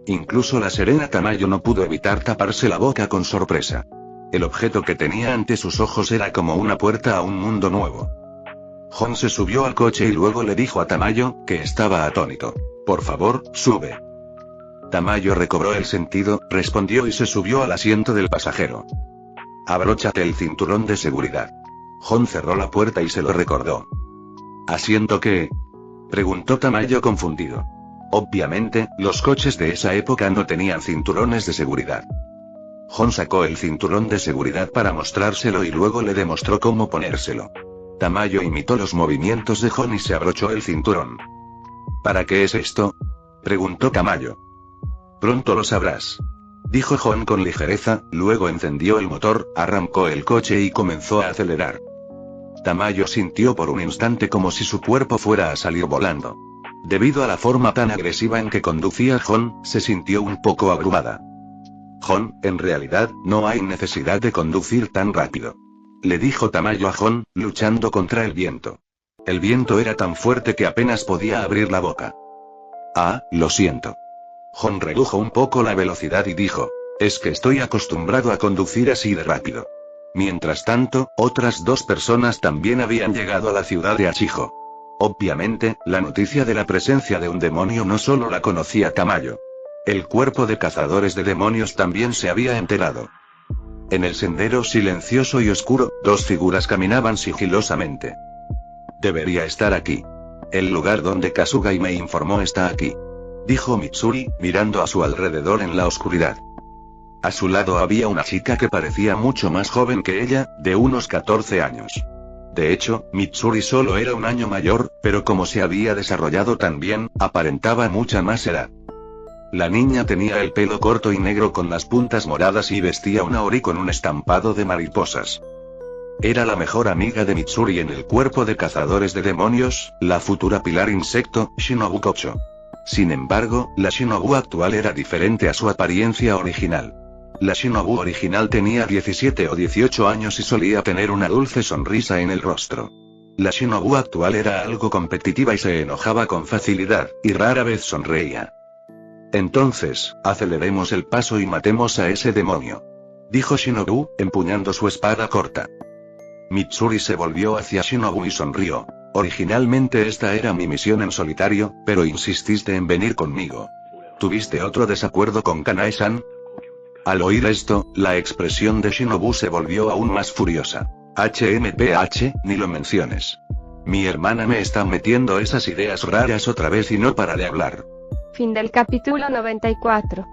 Incluso la serena Tamayo no pudo evitar taparse la boca con sorpresa. El objeto que tenía ante sus ojos era como una puerta a un mundo nuevo. Hon se subió al coche y luego le dijo a Tamayo, que estaba atónito: por favor, sube. Tamayo recobró el sentido, respondió y se subió al asiento del pasajero. Abróchate el cinturón de seguridad. Hon cerró la puerta y se lo recordó. ¿Asiento qué?, preguntó Tamayo confundido. Obviamente, los coches de esa época no tenían cinturones de seguridad. Hon sacó el cinturón de seguridad para mostrárselo y luego le demostró cómo ponérselo. Tamayo imitó los movimientos de Hon y se abrochó el cinturón. ¿Para qué es esto?, preguntó Tamayo. Pronto lo sabrás, dijo Hon con ligereza, luego encendió el motor, arrancó el coche y comenzó a acelerar. Tamayo sintió por un instante como si su cuerpo fuera a salir volando. Debido a la forma tan agresiva en que conducía Hon, se sintió un poco abrumada. Hon, en realidad, no hay necesidad de conducir tan rápido, le dijo Tamayo a Hon, luchando contra el viento. El viento era tan fuerte que apenas podía abrir la boca. Ah, lo siento. Hon redujo un poco la velocidad y dijo: es que estoy acostumbrado a conducir así de rápido. Mientras tanto, otras 2 personas también habían llegado a la ciudad de Achijo. Obviamente, la noticia de la presencia de un demonio no solo la conocía Tamayo. El cuerpo de cazadores de demonios también se había enterado. En el sendero silencioso y oscuro, 2 figuras caminaban sigilosamente. Debería estar aquí. El lugar donde Kasugai me informó está aquí, dijo Mitsuri, mirando a su alrededor en la oscuridad. A su lado había una chica que parecía mucho más joven que ella, de unos 14 años. De hecho, Mitsuri solo era un año mayor, pero como se había desarrollado tan bien, aparentaba mucha más edad. La niña tenía el pelo corto y negro con las puntas moradas y vestía una ori con un estampado de mariposas. Era la mejor amiga de Mitsuri en el cuerpo de cazadores de demonios, la futura pilar insecto, Shinobu Kocho. Sin embargo, la Shinobu actual era diferente a su apariencia original. La Shinobu original tenía 17 o 18 años y solía tener una dulce sonrisa en el rostro. La Shinobu actual era algo competitiva y se enojaba con facilidad, y rara vez sonreía. Entonces, aceleremos el paso y matemos a ese demonio, dijo Shinobu, empuñando su espada corta. Mitsuri se volvió hacia Shinobu y sonrió. Originalmente esta era mi misión en solitario, pero insististe en venir conmigo. ¿Tuviste otro desacuerdo con Kanae-san? Al oír esto, la expresión de Shinobu se volvió aún más furiosa. HMPH, ni lo menciones. Mi hermana me está metiendo esas ideas raras otra vez y no para de hablar. Fin del capítulo 94.